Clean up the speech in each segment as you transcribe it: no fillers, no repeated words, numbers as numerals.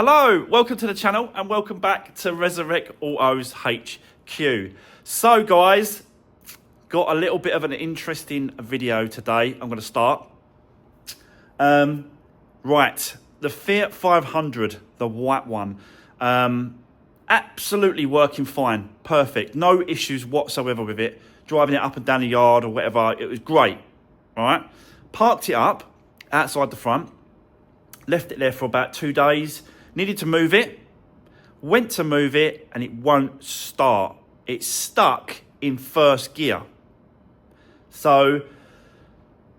Hello, welcome to the channel and welcome back to Resurwreck Autos HQ. So guys, got a little bit of an interesting video today. I'm going to start. Right, the Fiat 500, the white one, absolutely working fine, perfect, no issues whatsoever with it. Driving it up and down the yard or whatever, it was great. All right, parked it up outside the front, left it there for about 2 days. Needed to move it, went to move it, and it won't start. It's stuck in first gear. So,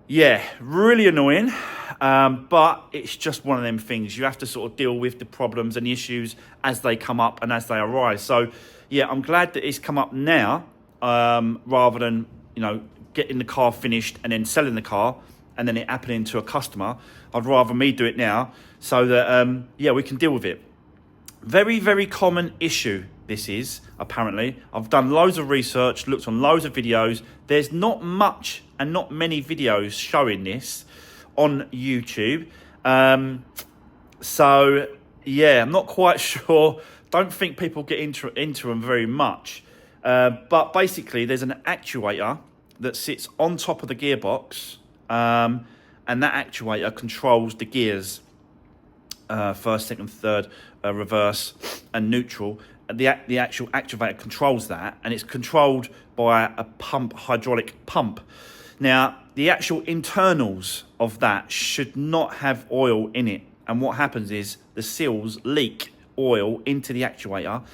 yeah, really annoying, but it's just one of them things. You have to sort of deal with the problems and the issues as they come up and as they arise. So, yeah, I'm glad that it's come up now, rather than, you know, getting the car finished and then selling the car and then it happening to a customer. I'd rather me do it now so that, yeah, we can deal with it. Very, very common issue this is, apparently. I've done loads of research, looked on loads of videos. There's not much and not many videos showing this on YouTube. So, yeah, I'm not quite sure. Don't think people get into them very much. But basically, there's an actuator that sits on top of the gearbox, and that actuator controls the gears, first, second, third, reverse and neutral. The actual actuator controls that, and it's controlled by a pump, hydraulic pump. Now, the actual internals of that should not have oil in it, and what happens is the seals leak oil into the actuator,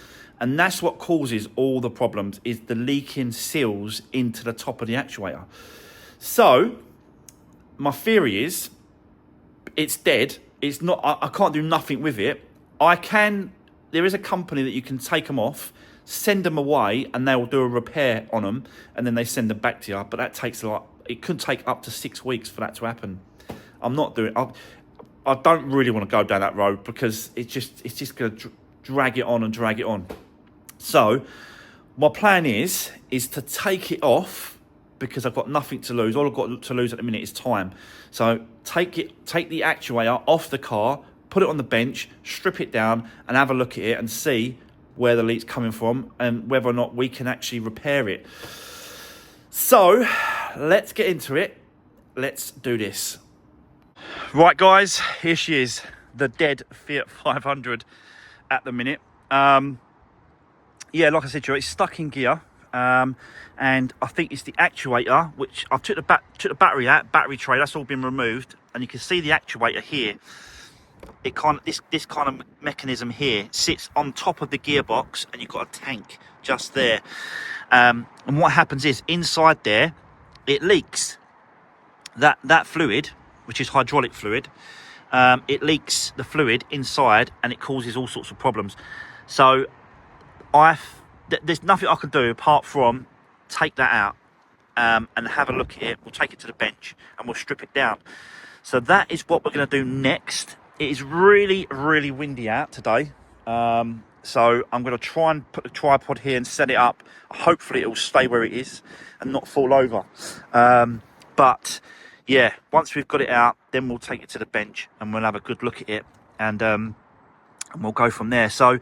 and that's what causes all the problems, is the leaking seals into the top of the actuator. So my theory is it's dead. It's not, I can't do nothing with it. There is a company that you can take them off, send them away, and they will do a repair on them, and then they send them back to you. But that takes it could take up to 6 weeks for that to happen. I'm not doing, I don't really want to go down that road because it's just going to drag it on and drag it on. So my plan is to take it off, because I've got nothing to lose. All I've got to lose at the minute is time. So take the actuator off the car, put it on the bench, strip it down, and have a look at it and see where the leak's coming from and whether or not we can actually repair it. So let's get into it. Let's do this. Right, guys, here she is, the dead Fiat 500 at the minute. Yeah, like I said to you, it's stuck in gear. And I think it's the actuator, which I've took the battery out, battery tray, that's all been removed, and you can see the actuator here. It this kind of mechanism here sits on top of the gearbox, and you've got a tank just there. And what happens is inside there, it leaks that fluid, which is hydraulic fluid. It leaks the fluid inside, and it causes all sorts of problems. So there's nothing I can do apart from take that out and have a look at it. We'll take it to the bench and we'll strip it down. So that is what we're going to do next. It is really, really windy out today. So I'm going to try and put the tripod here and set it up. Hopefully it will stay where it is and not fall over. But yeah, once we've got it out, then we'll take it to the bench and we'll have a good look at it, and we'll go from there. So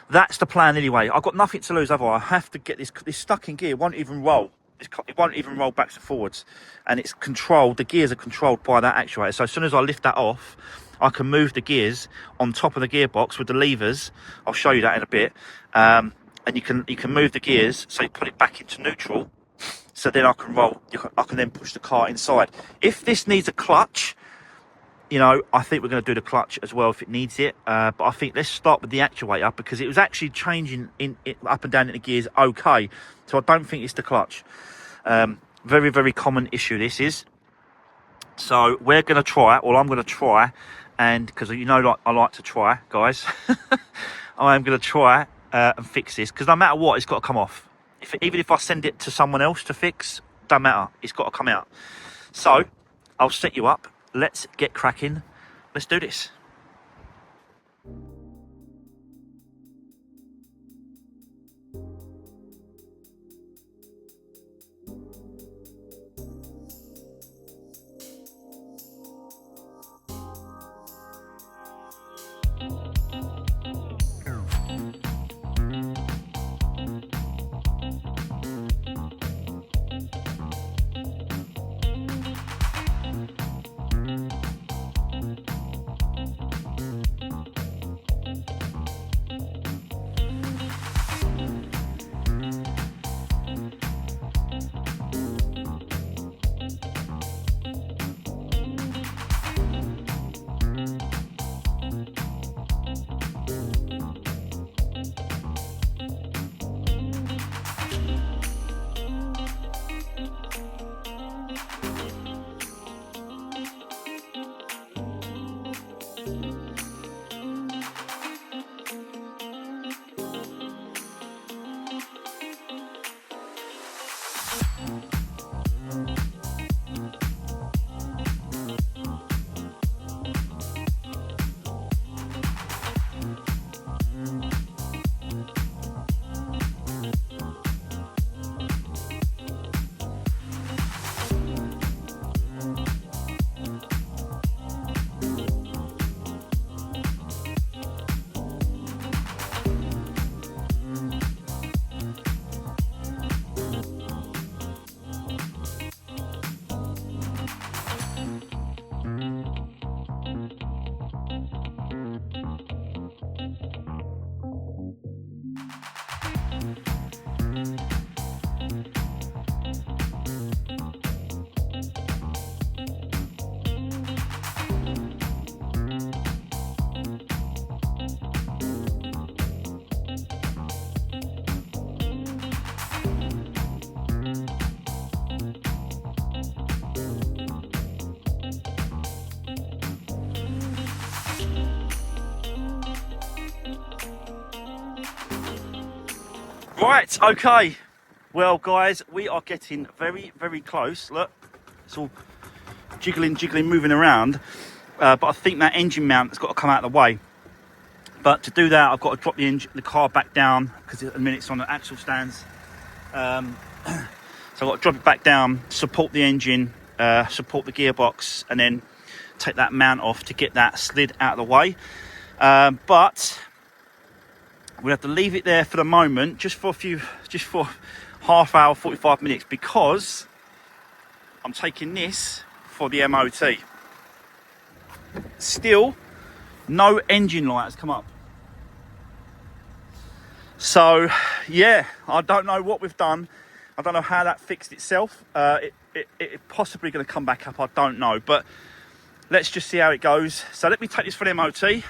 that's the plan anyway. I've got nothing to lose, have I? I have to get this stuck in gear. It won't even roll. It won't even roll backwards and forwards. And it's controlled, the gears are controlled by that actuator. So as soon as I lift that off, I can move the gears on top of the gearbox with the levers. I'll show you that in a bit. And you can move the gears, so you put it back into neutral. So then I can roll, I can then push the car inside. If this needs a clutch, you know, I think we're going to do the clutch as well if it needs it. But I think let's start with the actuator, because it was actually changing up and down in the gears okay. So I don't think it's the clutch. Very, very common issue this is. So we're going to try, or I'm going to try, and because you know, like I like to try, guys. I am going to try and fix this, because no matter what, it's got to come off. Even if I send it to someone else to fix, don't matter. It's got to come out. So I'll set you up. Let's get cracking. Let's do this. Right, okay. Well, guys, we are getting very, very close. Look, it's all jiggling, moving around. But I think that engine mount has got to come out of the way. But to do that, I've got to drop the car back down because at the minute it's on the axle stands. So I've got to drop it back down, support the engine, support the gearbox, and then take that mount off to get that slid out of the way. But we'll have to leave it there for the moment, just for half hour, 45 minutes, because I'm taking this for the MOT. Still, no engine light has come up. So, yeah, I don't know what we've done. I don't know how that fixed itself. It possibly going to come back up, I don't know. But let's just see how it goes. So let me take this for the MOT.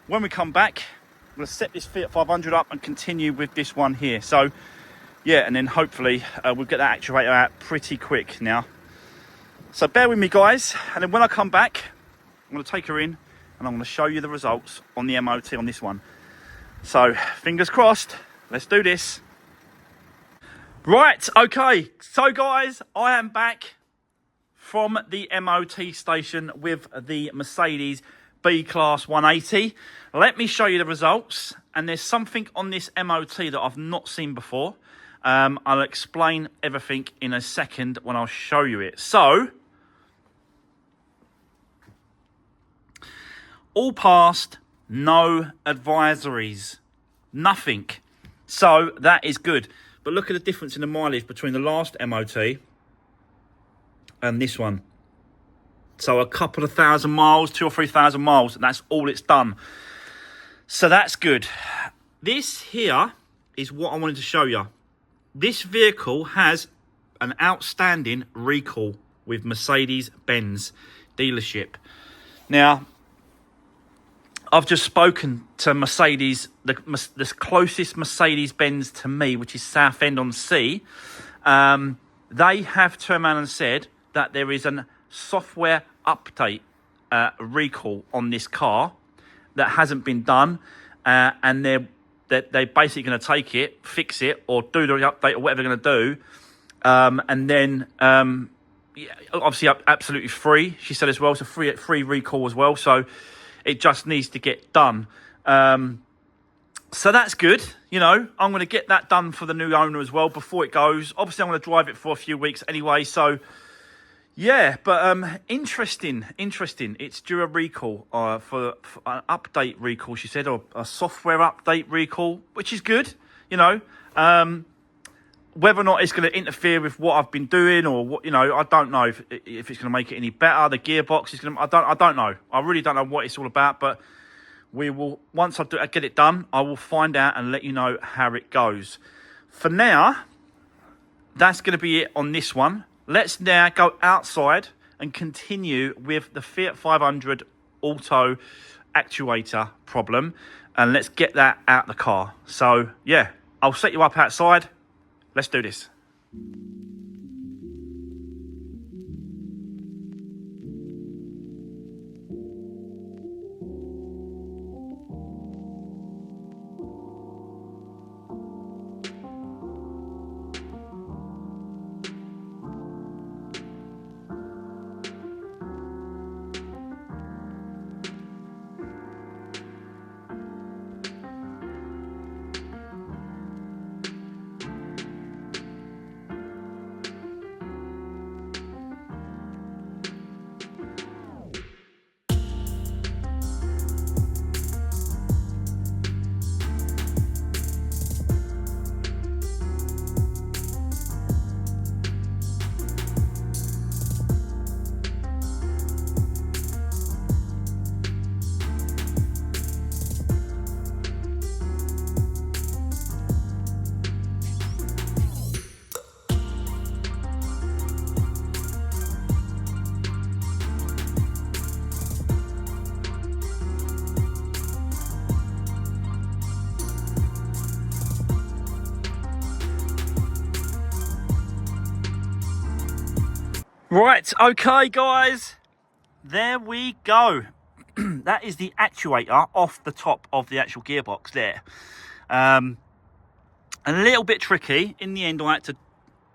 When we come back, I'm going to set this Fiat 500 up and continue with this one here. So, yeah, and then hopefully we'll get that actuator out pretty quick now. So bear with me, guys. And then when I come back, I'm going to take her in and I'm going to show you the results on the MOT on this one. So, fingers crossed. Let's do this. Right, okay. So, guys, I am back from the MOT station with the Mercedes B-Class 180. Let me show you the results. And there's something on this MOT that I've not seen before. I'll explain everything in a second when I'll show you it. So, all passed, no advisories, nothing. So that is good. But look at the difference in the mileage between the last MOT and this one. So a couple of thousand miles, 2,000 or 3,000 miles, and that's all it's done. So that's good. This here is what I wanted to show you. This vehicle has an outstanding recall with Mercedes-Benz dealership. Now, I've just spoken to Mercedes, the closest Mercedes-Benz to me, which is Southend-on-Sea. They have turned around and said that there is a software update recall on this car that hasn't been done, and they're basically going to take it, fix it, or do the update or whatever they're going to do, and then yeah, obviously absolutely free. She said as well, it's a free recall as well. So. It just needs to get done. So that's good. You know, I'm going to get that done for the new owner as well before it goes. Obviously, I'm going to drive it for a few weeks anyway. So, yeah. But interesting. It's due a recall for an update recall, she said, or a software update recall, which is good. You know, whether or not it's going to interfere with what I've been doing or what, you know, I don't know if it's going to make it any better. The gearbox is going to, I don't know. I really don't know what it's all about, but we will, once I get it done, I will find out and let you know how it goes. For now, that's going to be it on this one. Let's now go outside and continue with the Fiat 500 auto actuator problem, and let's get that out the car. So yeah, I'll set you up outside. Let's do this. Right, okay guys, there we go. That is the actuator off the top of the actual gearbox there. A little bit tricky. In the end, I had to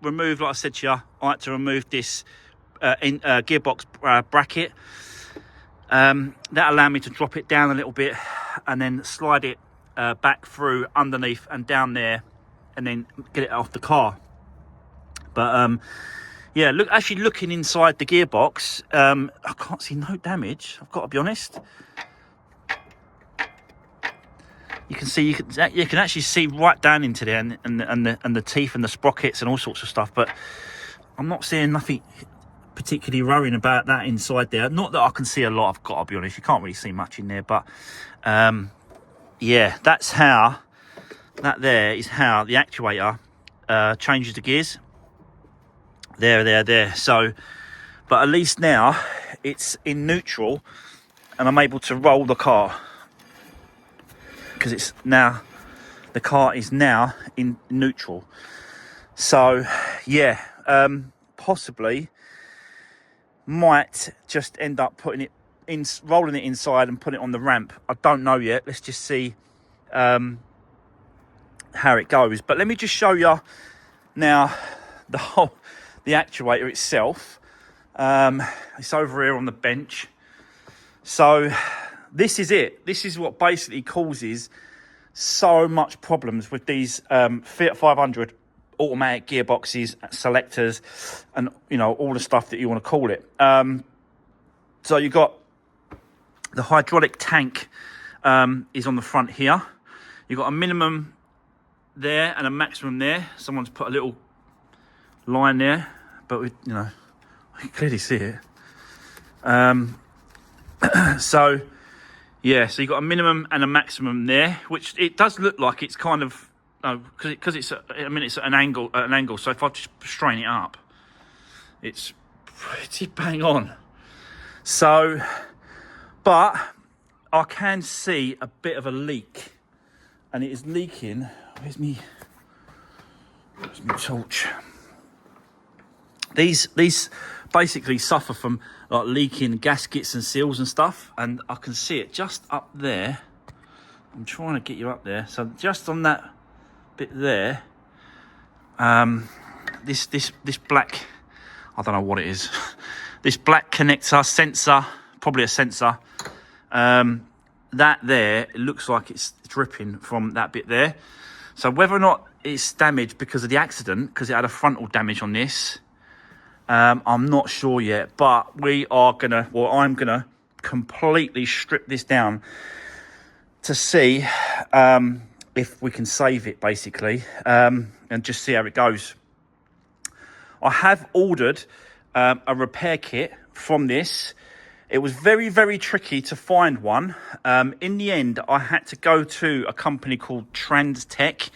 remove, like I said to you, I had to remove this gearbox bracket. That allowed me to drop it down a little bit and then slide it back through underneath and down there and then get it off the car. But yeah, actually looking inside the gearbox, I can't see no damage, I've got to be honest. You can see, you can actually see right down into there and the teeth and the sprockets and all sorts of stuff, but I'm not seeing nothing particularly worrying about that inside there. Not that I can see a lot, I've got to be honest, you can't really see much in there, but yeah, that there is how the actuator changes the gears. There. So, but at least now it's in neutral and I'm able to roll the car because it's now, the car is now in neutral. So yeah, possibly might just end up putting it in, rolling it inside and put it on the ramp. I don't know yet. Let's just see how it goes. But let me just show you now the actuator itself. It's over here on the bench. So this is it. This is what basically causes so much problems with these Fiat 500 automatic gearboxes, selectors, and you know, all the stuff that you want to call it. So you got the hydraulic tank is on the front here. You've got a minimum there and a maximum there. Someone's put a little line there, but we, you know, I can clearly see it. So yeah, so you've got a minimum and a maximum there, which it does look like it's kind of, because it's I mean, it's at an angle. So if I just strain it up, it's pretty bang on. So, but I can see a bit of a leak, and it is leaking. Where's me torch? These basically suffer from like leaking gaskets and seals and stuff, and I can see it just up there. I'm trying to get you up there. So just on that bit there, this black, I don't know what it is. This black connector, sensor, probably a sensor. That there, it looks like it's dripping from that bit there. So whether or not it's damaged because of the accident, because it had a frontal damage on this, I'm not sure yet. But we are gonna, well, I'm gonna completely strip this down to see if we can save it, basically, and just see how it goes. I have ordered a repair kit from this. It was very, very tricky to find one. In the end, I had to go to a company called Transtech.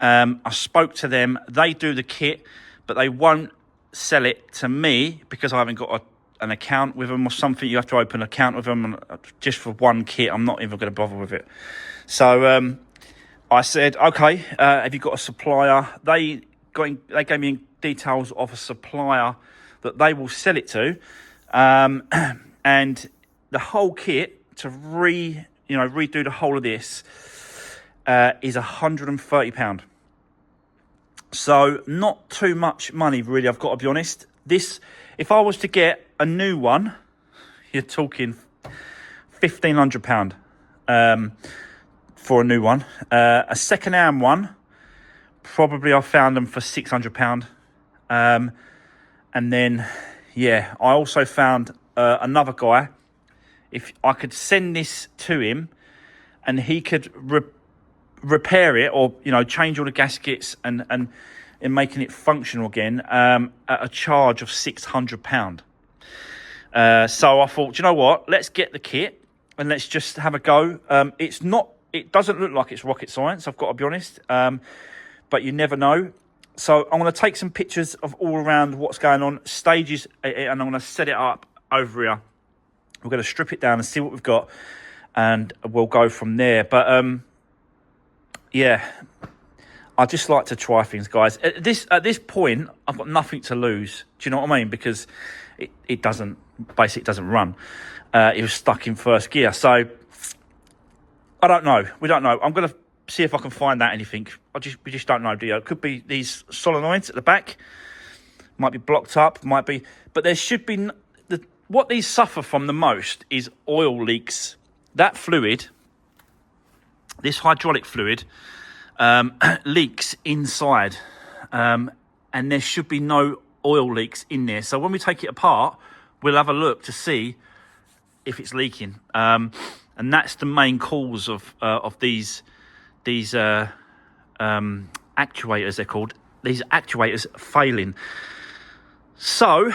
I spoke to them. They do the kit, but they won't sell it to me because I haven't got an account with them or something. You have to open an account with them just for one kit. I'm not even going to bother with it. So I said, okay, have you got a supplier? They gave me details of a supplier that they will sell it to. And the whole kit to redo the whole of this is £130. So not too much money, really, I've got to be honest. This, if I was to get a new one, you're talking £1,500 for a new one. A second-hand one, probably I found them for £600. And then, yeah, I also found another guy. If I could send this to him and he could repair it, or change all the gaskets and in making it functional again, at a charge of £600. So I thought, you know what, let's get the kit and let's just have a go. It doesn't look like it's rocket science, I've got to be honest, but you never know. So I'm going to take some pictures of all around what's going on, stages, and I'm going to set it up over here. We're going to strip it down and see what we've got, and we'll go from there. But yeah, I just like to try things, guys. At this point, I've got nothing to lose. Do you know what I mean? Because it doesn't run. It was stuck in first gear. So I don't know. We don't know. I'm going to see if I can find out anything. We just don't know, do you? It could be these solenoids at the back, might be blocked up, might be, but there should be. What these suffer from the most is oil leaks. That fluid, this hydraulic fluid, leaks inside, and there should be no oil leaks in there. So when we take it apart, we'll have a look to see if it's leaking, and that's the main cause of these actuators. They're called, these actuators failing. So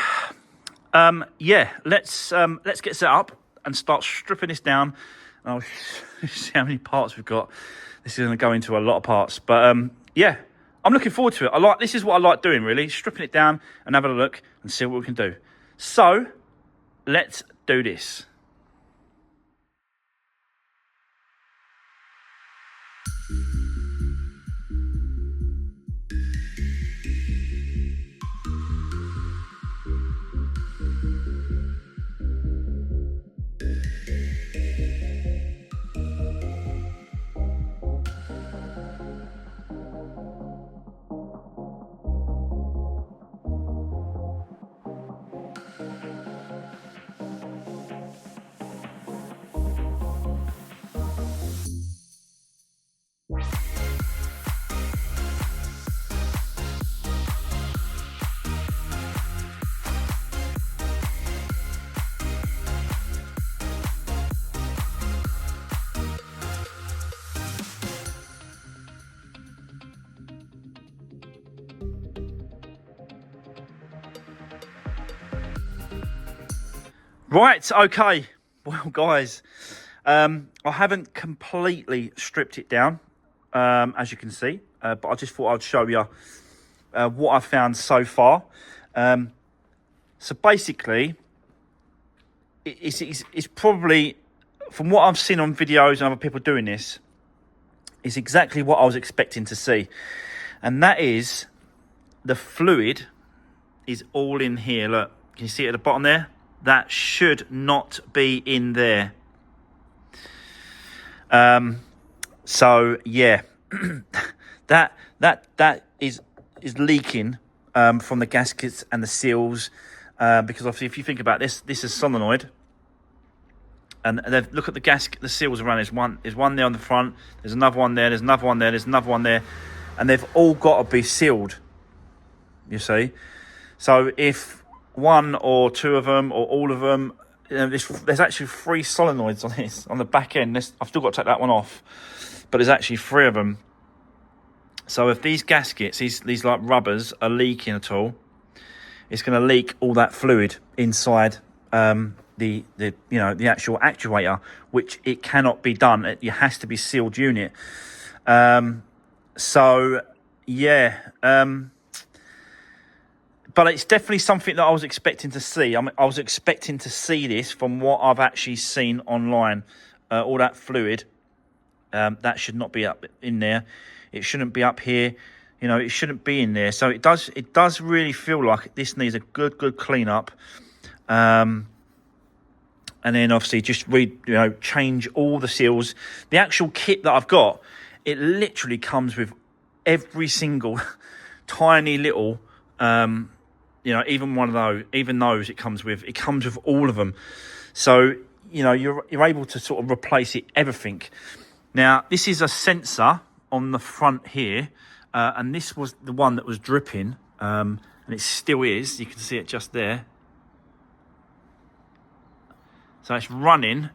yeah, let's get set up and start stripping this down. And I'll see how many parts we've got. This is going to go into a lot of parts, but yeah, I'm looking forward to it. This is what I like doing, really, stripping it down and having a look and see what we can do. So let's do this. Right, okay. Well, guys, I haven't completely stripped it down, as you can see, but I just thought I'd show you what I've found so far. So basically, it's probably, from what I've seen on videos and other people doing this, is exactly what I was expecting to see. And that is, the fluid is all in here. Look, can you see it at the bottom there? That should not be in there. So yeah, that is leaking from the gaskets and the seals, because obviously, if you think about this is solenoid, and look at the gasket, the seals around. There's one there on the front. There's another one there. There's another one there. There's another one there, and they've all got to be sealed. You see, so if one or two of them or all of them, there's actually 3 solenoids on this, on the back end. I've still got to take that one off, but there's actually 3 of them. So if these gaskets, these like rubbers, are leaking at all, it's going to leak all that fluid inside the actual actuator, which it cannot be done. It has to be sealed unit. So yeah. But it's definitely something that I was expecting to see. I was expecting to see this from what I've actually seen online. All that fluid, that should not be up in there. It shouldn't be up here. You know, it shouldn't be in there. So it does really feel like this needs a good clean up. And then obviously just change all the seals. The actual kit that I've got, it literally comes with every single tiny little. Even one of those, even those it comes with all of them. So, you're able to sort of replace everything. Now, this is a sensor on the front here, and this was the one that was dripping, and it still is. You can see it just there. So it's running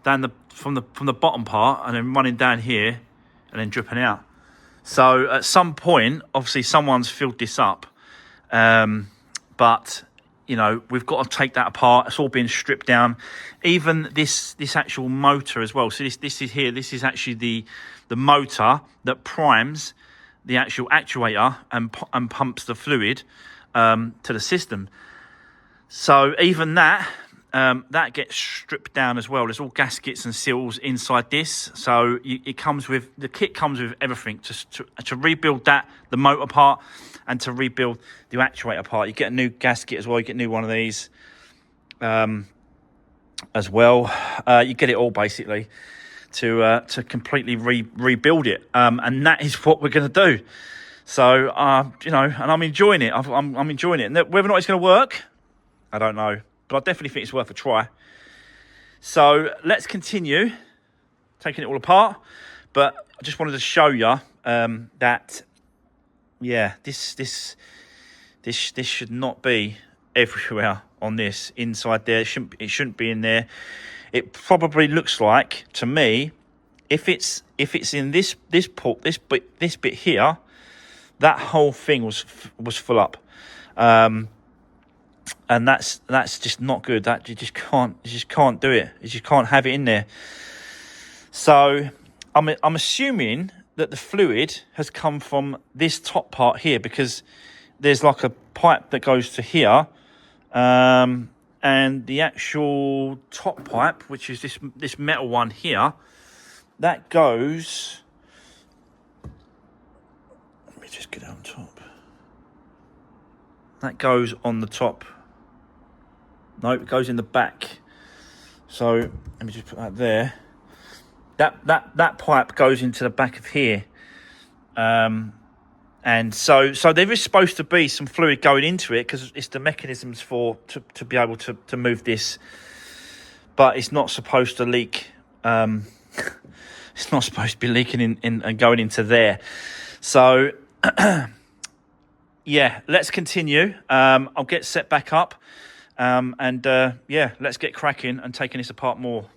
down from the bottom part, and then running down here, and then dripping out. So at some point, obviously, someone's filled this up. But we've got to take that apart. It's all been stripped down. Even this actual motor as well. So this is here. This is actually the motor that primes the actual actuator and pumps the fluid to the system. So even that gets stripped down as well. There's all gaskets and seals inside this. So the kit comes with everything to rebuild the motor part, and to rebuild the actuator part. You get a new gasket as well. You get a new one of these as well. You get it all basically. to completely rebuild it, and that is what we're going to do. So you know, and I'm enjoying it. I'm enjoying it. And whether or not it's going to work, I don't know, but I definitely think it's worth a try. So let's continue taking it all apart. But I just wanted to show you that, yeah, this should not be everywhere on this inside there. It shouldn't be in there. It probably looks like to me, if it's in this bit here, that whole thing was full up, and that's just not good. That you just can't do it. You just can't have it in there. So I'm assuming that the fluid has come from this top part here, because there's like a pipe that goes to here, and the actual top pipe, which is this metal one here, that goes. Let me just get it on top. That goes on the top. No, it goes in the back. So let me just put that there. That pipe goes into the back of here, and so there is supposed to be some fluid going into it, because it's the mechanisms to be able to move this, but it's not supposed to leak. It's not supposed to be leaking in and going into there. So yeah, let's continue. I'll get set back up, and yeah, let's get cracking and taking this apart more.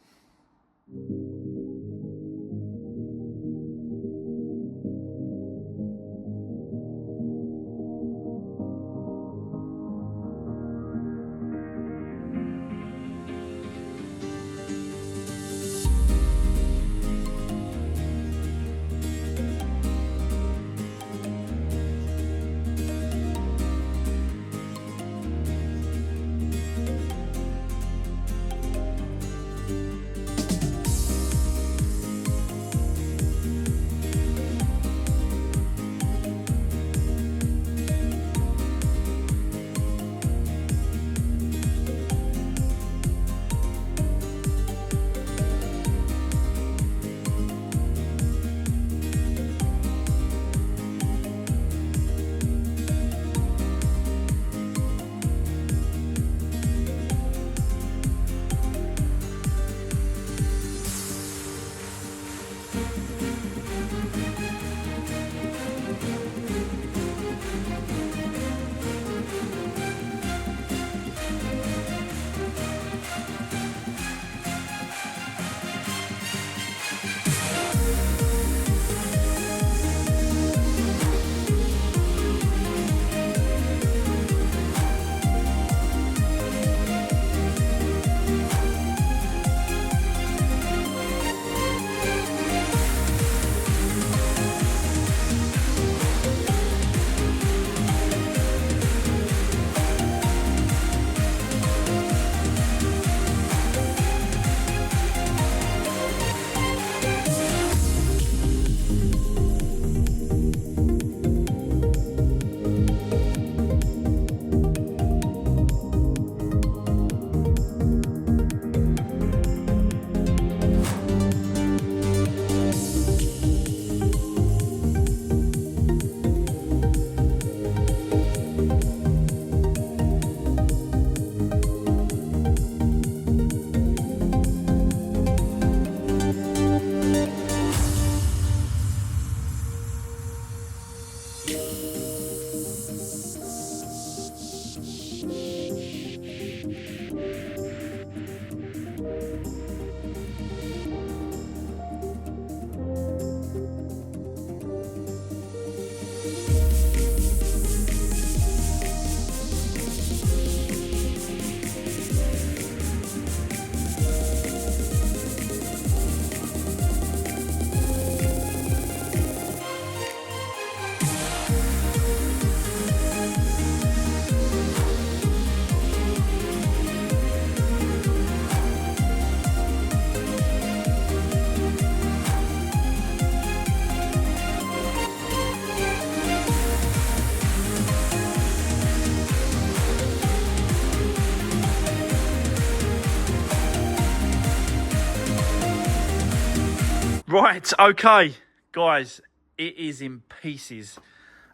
Right, okay, guys, it is in pieces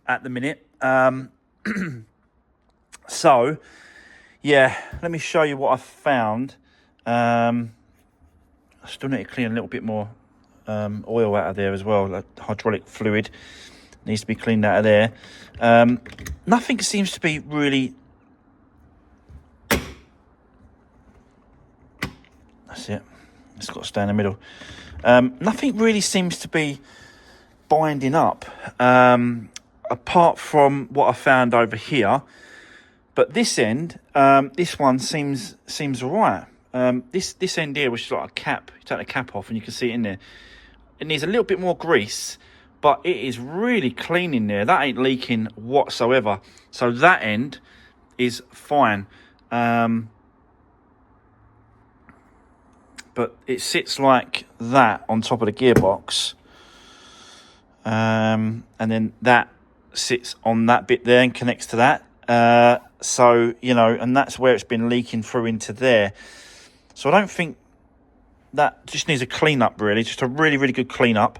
at the minute. So, yeah, let me show you what I found. I still need to clean a little bit more oil out of there as well. Like hydraulic fluid needs to be cleaned out of there. Nothing seems to be really... That's it. It's got to stay in the middle. Nothing really seems to be binding up, apart from what I found over here. But this end, this one seems all right. This end here, which is like a cap, you take the cap off and you can see it in there. It needs a little bit more grease, but it is really clean in there. That ain't leaking whatsoever. So that end is fine. But it sits like that on top of the gearbox. And then that sits on that bit there and connects to that. So, you know, and that's where it's been leaking through into there. So I don't think that just needs a clean up, really. Just a really, really good clean up.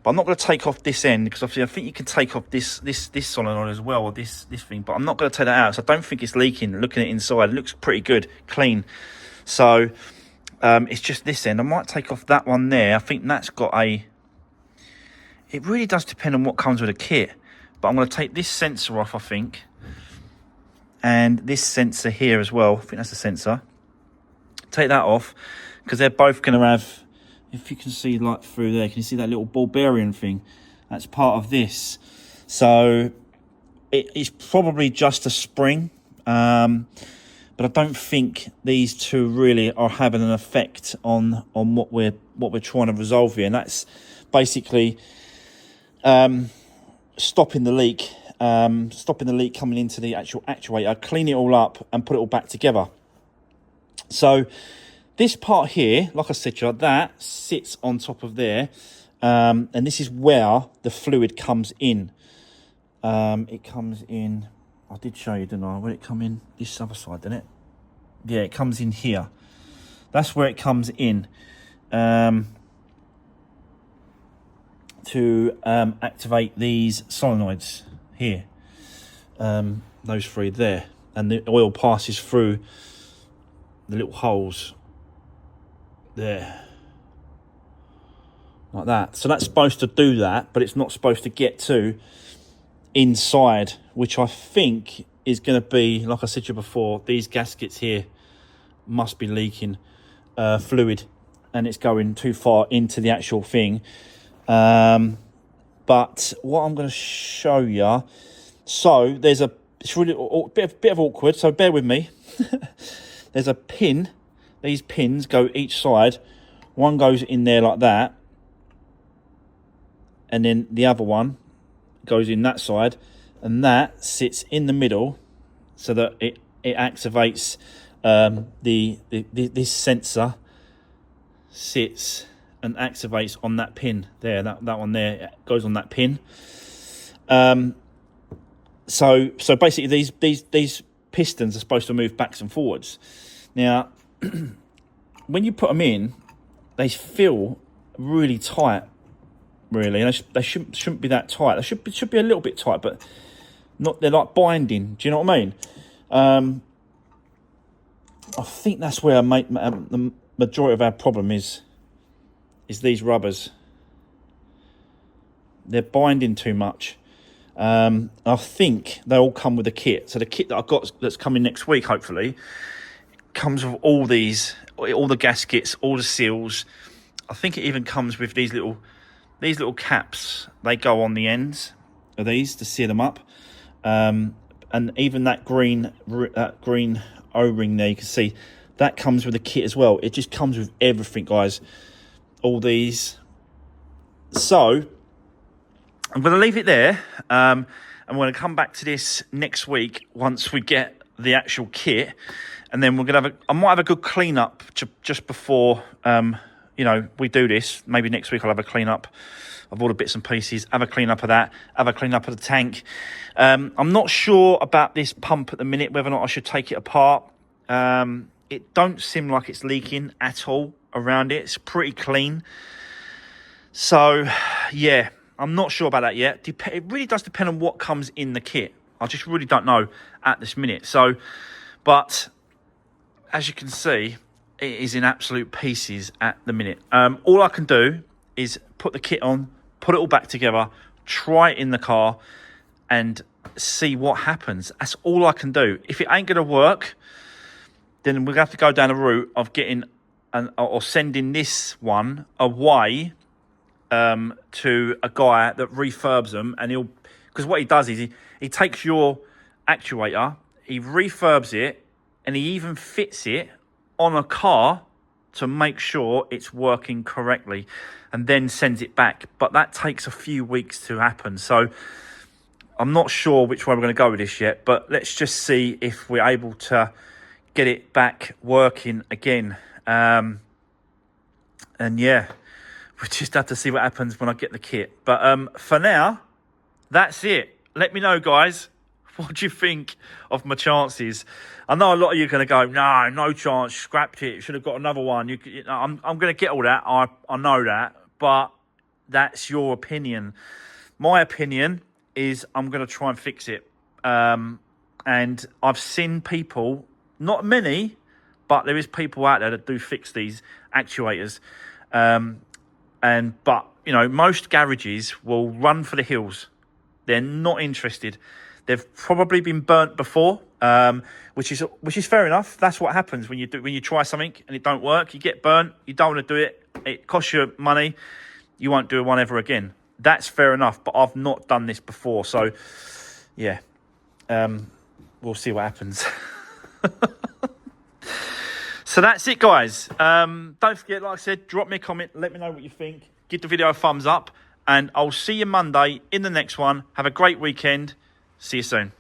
But I'm not going to take off this end, because obviously I think you can take off this solenoid as well, or this thing. But I'm not going to take that out. So I don't think it's leaking. Looking at it inside, it looks pretty good, clean. So... it's just this end. I might take off that one there. I think that's got a... It really does depend on what comes with a kit. But I'm going to take this sensor off, I think. And this sensor here as well. I think that's the sensor. Take that off. Because they're both going to have... If you can see like through there, can you see that little ball bearing thing? That's part of this. So it's probably just a spring. But I don't think these two really are having an effect on what we're trying to resolve here, and that's basically stopping the leak coming into the actual actuator, clean it all up, and put it all back together. So this part here, like I said, that sits on top of there, and this is where the fluid comes in. It comes in. I did show you, didn't I? Where it come in? This other side, didn't it? Yeah, it comes in here. That's where it comes in to activate these solenoids here. Those three there. And the oil passes through the little holes there. Like that. So that's supposed to do that, but it's not supposed to get to inside, which I think is going to be, like I said to you before, these gaskets here must be leaking fluid, and it's going too far into the actual thing. But what I'm going to show you, so there's it's really a bit of awkward, so bear with me. There's a pin. These pins go each side. One goes in there like that, and then the other one goes in that side, and that sits in the middle, so that it activates this sensor sits and activates on that pin there. That one there goes on that pin. So basically these pistons are supposed to move backwards and forwards. Now, when you put them in, they feel really tight. Really, and they shouldn't be that tight. They should be a little bit tight, but not. They're like binding. Do you know what I mean? I think that's where the majority of our problem is these rubbers. They're binding too much. I think they all come with a kit. So the kit that I've got that's coming next week, hopefully, comes with all the gaskets, all the seals. I think it even comes with these little caps. They go on the ends of these to seal them up. And even that green O-ring there, you can see that comes with a kit as well. It just comes with everything, guys. All these. So I'm going to leave it there. I'm going to come back to this next week once we get the actual kit, and then we're going to I might have a good clean up just before we do this. Maybe next week I'll have a clean up of all the bits and pieces, have a clean up of that, have a clean up of the tank. I'm not sure about this pump at the minute, whether or not I should take it apart. It don't seem like it's leaking at all around it. It's pretty clean. So, yeah, I'm not sure about that yet. It really does depend on what comes in the kit. I just really don't know at this minute. So, but as you can see, it is in absolute pieces at the minute. All I can do is put the kit on, put it all back together, try it in the car, and see what happens. That's all I can do. If it ain't going to work, then we're going to have to go down the route of getting or sending this one away to a guy that refurbs them, and because what he does is he takes your actuator, he refurbs it, and he even fits it on a car to make sure it's working correctly, and then sends it back. But that takes a few weeks to happen, so I'm not sure which way we're going to go with this yet, but let's just see if we're able to get it back working again. And yeah, we just have to see what happens when I get the kit. But for now, that's it. Let me know, guys. What do you think of my chances? I know a lot of you are going to go, no chance, scrapped it, should have got another one. I'm going to get all that. I know that, but that's your opinion. My opinion is I'm going to try and fix it. And I've seen people, not many, but there is people out there that do fix these actuators. But you know, most garages will run for the hills. They're not interested. They've probably been burnt before, which is fair enough. That's what happens when you try something and it don't work. You get burnt. You don't want to do it. It costs you money. You won't do one ever again. That's fair enough. But I've not done this before, so yeah, we'll see what happens. So that's it, guys. Don't forget, like I said, drop me a comment. Let me know what you think. Give the video a thumbs up. And I'll see you Monday in the next one. Have a great weekend. See you soon.